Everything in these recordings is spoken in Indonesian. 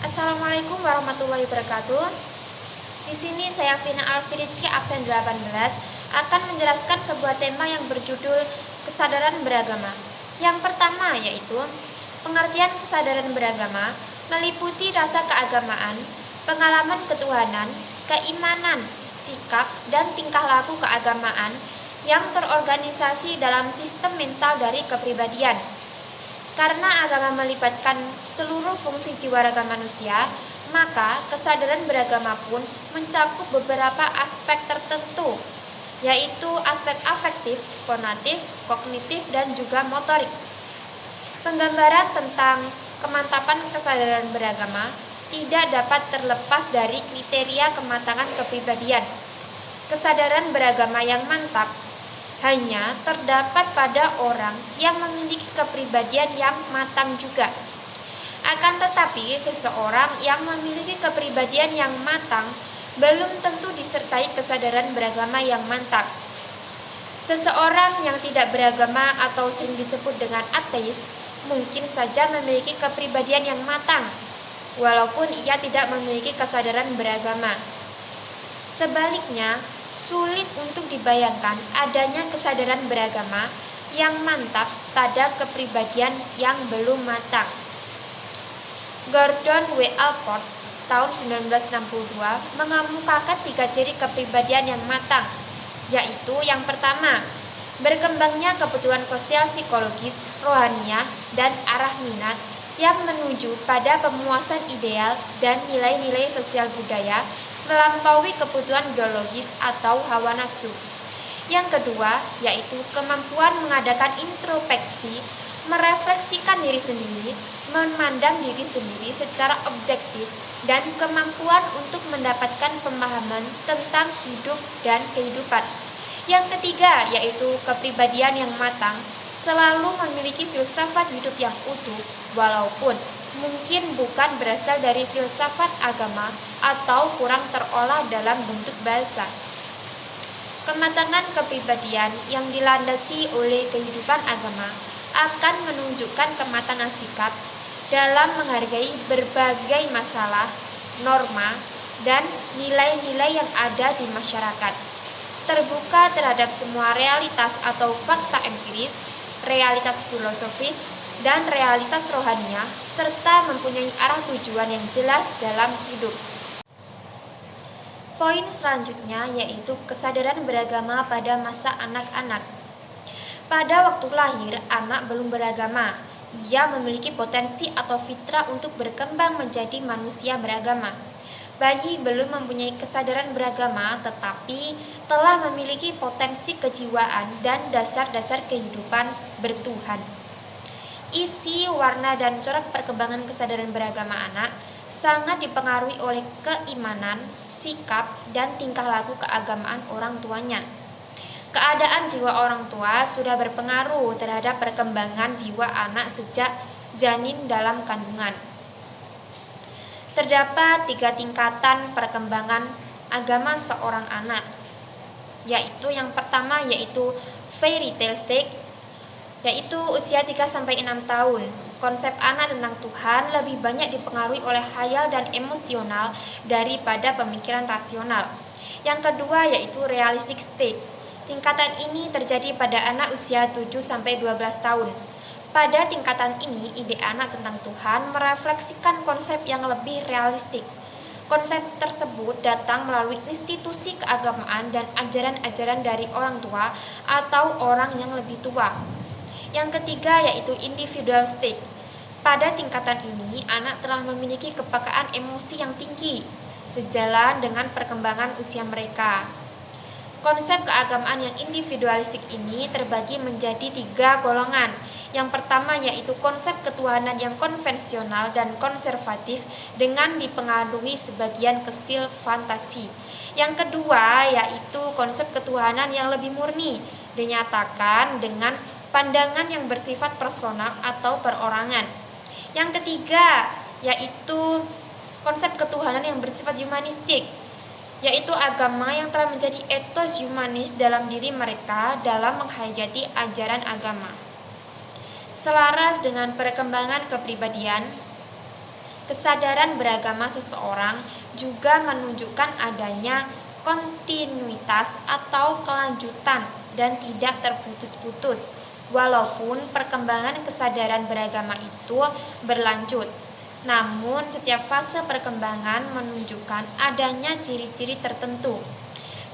Assalamualaikum warahmatullahi wabarakatuh. Di sini saya Vina Alfiriski absen 18 akan menjelaskan sebuah tema yang berjudul kesadaran beragama. Yang pertama yaitu pengertian kesadaran beragama meliputi rasa keagamaan, pengalaman ketuhanan, keimanan, sikap, dan tingkah laku keagamaan yang terorganisasi dalam sistem mental dari kepribadian. Karena agama melibatkan seluruh fungsi jiwa raga manusia, maka kesadaran beragama pun mencakup beberapa aspek tertentu, yaitu aspek afektif, konatif, kognitif, dan juga motorik. Penggambaran tentang kemantapan kesadaran beragama tidak dapat terlepas dari kriteria kematangan kepribadian. Kesadaran beragama yang mantap hanya terdapat pada orang yang memiliki kepribadian yang matang juga. Akan tetapi, seseorang yang memiliki kepribadian yang matang belum tentu disertai kesadaran beragama yang mantap. Seseorang yang tidak beragama atau sering disebut dengan ateis mungkin saja memiliki kepribadian yang matang, walaupun ia tidak memiliki kesadaran beragama. Sebaliknya, sulit untuk dibayangkan adanya kesadaran beragama yang mantap pada kepribadian yang belum matang. Gordon W. Allport tahun 1962 mengemukakan 3 ciri kepribadian yang matang, yaitu yang pertama, berkembangnya kebutuhan sosial psikologis, rohaniah, dan arah minat yang menuju pada pemuasan ideal dan nilai-nilai sosial budaya melampaui kebutuhan biologis atau hawa nafsu. Yang kedua, yaitu kemampuan mengadakan introspeksi, merefleksikan diri sendiri, memandang diri sendiri secara objektif, dan kemampuan untuk mendapatkan pemahaman tentang hidup dan kehidupan. Yang ketiga, yaitu kepribadian yang matang, selalu memiliki filsafat hidup yang utuh, walaupun mungkin bukan berasal dari filsafat agama atau kurang terolah dalam bentuk bahasa. Kematangan kepribadian yang dilandasi oleh kehidupan agama akan menunjukkan kematangan sikap dalam menghargai berbagai masalah, norma, dan nilai-nilai yang ada di masyarakat. Terbuka terhadap semua realitas atau fakta empiris, realitas filosofis, dan realitas rohaniah, serta mempunyai arah tujuan yang jelas dalam hidup. Poin selanjutnya yaitu kesadaran beragama pada masa anak-anak. Pada waktu lahir, anak belum beragama. Ia memiliki potensi atau fitrah untuk berkembang menjadi manusia beragama. Bayi belum mempunyai kesadaran beragama, tetapi telah memiliki potensi kejiwaan dan dasar-dasar kehidupan bertuhan. Isi, warna, dan corak perkembangan kesadaran beragama anak sangat dipengaruhi oleh keimanan, sikap, dan tingkah laku keagamaan orang tuanya. Keadaan jiwa orang tua sudah berpengaruh terhadap perkembangan jiwa anak sejak janin dalam kandungan. Terdapat 3 tingkatan perkembangan agama seorang anak, yaitu yang pertama yaitu fairy tale stage, yaitu usia 3-6 tahun. Konsep anak tentang Tuhan lebih banyak dipengaruhi oleh khayal dan emosional daripada pemikiran rasional. Yang kedua yaitu realistic stage. Tingkatan ini terjadi pada anak usia 7-12 tahun. Pada tingkatan ini, ide anak tentang Tuhan merefleksikan konsep yang lebih realistik. Konsep tersebut datang melalui institusi keagamaan dan ajaran-ajaran dari orang tua atau orang yang lebih tua. Yang ketiga yaitu individual state. Pada tingkatan ini, anak telah memiliki kepekaan emosi yang tinggi, sejalan dengan perkembangan usia mereka. Konsep keagamaan yang individualistik ini terbagi menjadi 3 golongan. Yang pertama yaitu konsep ketuhanan yang konvensional dan konservatif dengan dipengaruhi sebagian kecil fantasi. Yang kedua yaitu konsep ketuhanan yang lebih murni, dinyatakan dengan pandangan yang bersifat personal atau perorangan. Yang ketiga yaitu konsep ketuhanan yang bersifat humanistik, yaitu agama yang telah menjadi etos humanis dalam diri mereka dalam menghayati ajaran agama. Selaras dengan perkembangan kepribadian, Kesadaran beragama seseorang juga menunjukkan adanya kontinuitas atau kelanjutan dan tidak terputus-putus, walaupun perkembangan kesadaran beragama itu berlanjut. Namun, setiap fase perkembangan menunjukkan adanya ciri-ciri tertentu.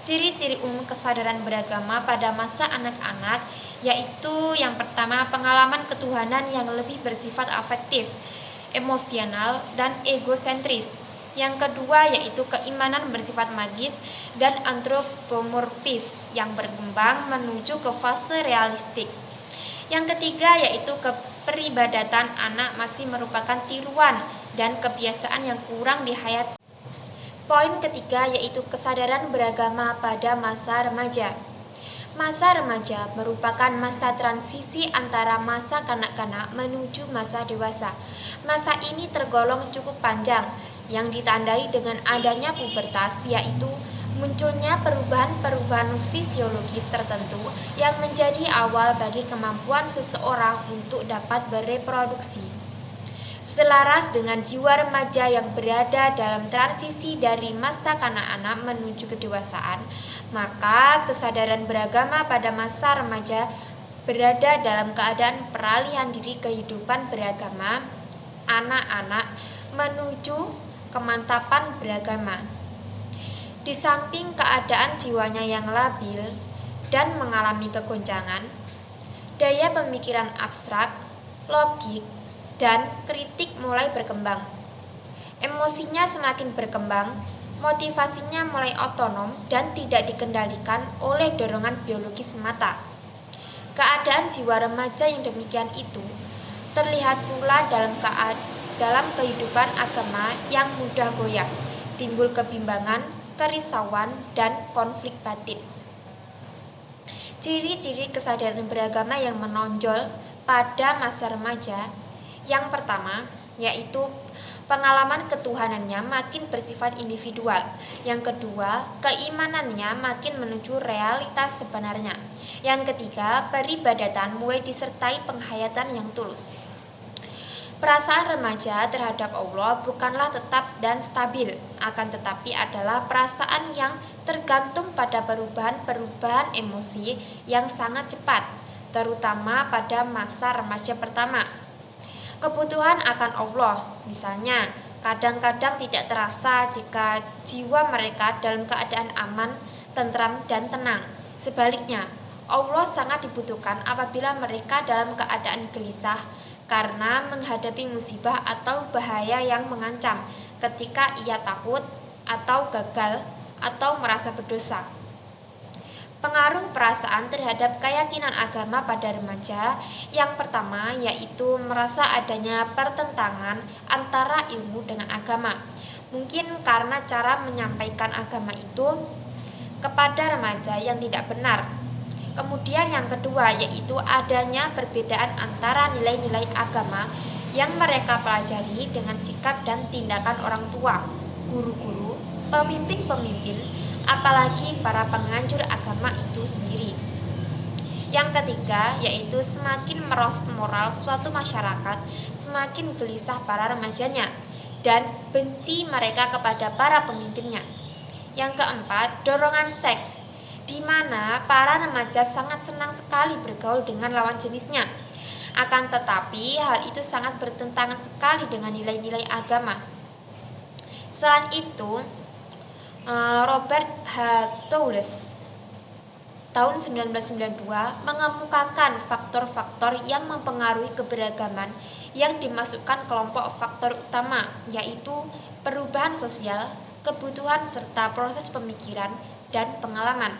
Ciri-ciri umum kesadaran beragama pada masa anak-anak yaitu yang pertama, pengalaman ketuhanan yang lebih bersifat afektif, emosional, dan egosentris. Yang kedua yaitu keimanan bersifat magis dan antropomorfis yang berkembang menuju ke fase realistik. Yang ketiga yaitu keperibadatan anak masih merupakan tiruan dan kebiasaan yang kurang dihayati. Poin ketiga yaitu kesadaran beragama pada masa remaja. Masa remaja merupakan masa transisi antara masa kanak-kanak menuju masa dewasa. Masa ini tergolong cukup panjang yang ditandai dengan adanya pubertas, yaitu munculnya perubahan-perubahan fisiologis tertentu yang menjadi awal bagi kemampuan seseorang untuk dapat bereproduksi. Selaras dengan jiwa remaja yang berada dalam transisi dari masa kanak-kanak menuju kedewasaan, maka kesadaran beragama pada masa remaja berada dalam keadaan peralihan diri kehidupan beragama anak-anak menuju kemantapan beragama. Di samping keadaan jiwanya yang labil dan mengalami kegoncangan, daya pemikiran abstrak, logik, dan kritik mulai berkembang. Emosinya semakin berkembang, motivasinya mulai otonom dan tidak dikendalikan oleh dorongan biologis semata. Keadaan jiwa remaja yang demikian itu terlihat pula dalam kehidupan agama yang mudah goyah, timbul kebimbangan, kerisauan, dan konflik batin. Ciri-ciri kesadaran beragama yang menonjol pada masa remaja, yang pertama yaitu pengalaman ketuhanannya makin bersifat individual. Yang kedua, keimanannya makin menuju realitas sebenarnya. Yang ketiga, peribadatan mulai disertai penghayatan yang tulus. Perasaan remaja terhadap Allah bukanlah tetap dan stabil, akan tetapi adalah perasaan yang tergantung pada perubahan-perubahan emosi yang sangat cepat, terutama pada masa remaja pertama. Kebutuhan akan Allah, misalnya, kadang-kadang tidak terasa jika jiwa mereka dalam keadaan aman, tentram, dan tenang. Sebaliknya, Allah sangat dibutuhkan apabila mereka dalam keadaan gelisah, karena menghadapi musibah atau bahaya yang mengancam ketika ia takut atau gagal atau merasa berdosa. Pengaruh perasaan terhadap keyakinan agama pada remaja yang pertama yaitu merasa adanya pertentangan antara ilmu dengan agama. Mungkin karena cara menyampaikan agama itu kepada remaja yang tidak benar. Kemudian yang kedua yaitu adanya perbedaan antara nilai-nilai agama yang mereka pelajari dengan sikap dan tindakan orang tua, guru-guru, pemimpin-pemimpin, apalagi para penganjur agama itu sendiri. Yang ketiga yaitu semakin merosot moral suatu masyarakat, semakin gelisah para remajanya dan benci mereka kepada para pemimpinnya. Yang keempat, dorongan seks, di mana para remaja sangat senang sekali bergaul dengan lawan jenisnya. Akan tetapi hal itu sangat bertentangan sekali dengan nilai-nilai agama. Selain itu, Robert H. Toules tahun 1992 mengemukakan faktor-faktor yang mempengaruhi keberagaman yang dimasukkan kelompok faktor utama, yaitu perubahan sosial, kebutuhan serta proses pemikiran dan pengalaman.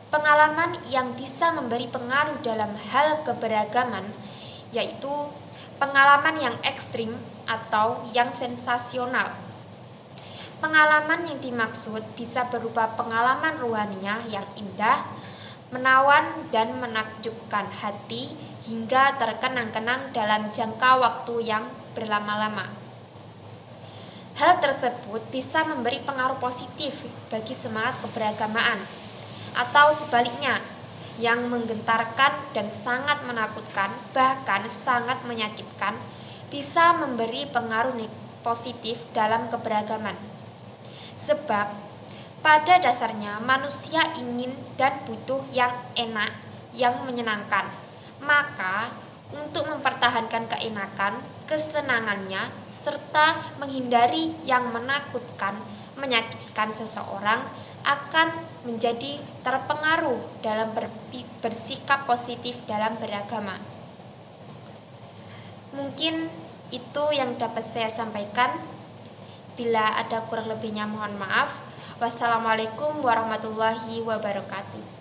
Pengalaman yang bisa memberi pengaruh dalam hal keberagaman yaitu pengalaman yang ekstrim atau yang sensasional. Pengalaman yang dimaksud bisa berupa pengalaman rohaniah yang indah, menawan dan menakjubkan hati hingga terkenang-kenang dalam jangka waktu yang berlama-lama. Hal tersebut bisa memberi pengaruh positif bagi semangat keberagamaan, atau sebaliknya, yang menggentarkan dan sangat menakutkan, bahkan sangat menyakitkan bisa memberi pengaruh positif dalam keberagaman. Sebab pada dasarnya manusia ingin dan butuh yang enak, yang menyenangkan. Maka untuk mempertahankan keenakan, kesenangannya, serta menghindari yang menakutkan, menyakitkan seseorang, akan menjadi terpengaruh dalam bersikap positif dalam beragama. Mungkin itu yang dapat saya sampaikan. Bila ada kurang lebihnya mohon maaf. Wassalamualaikum warahmatullahi wabarakatuh.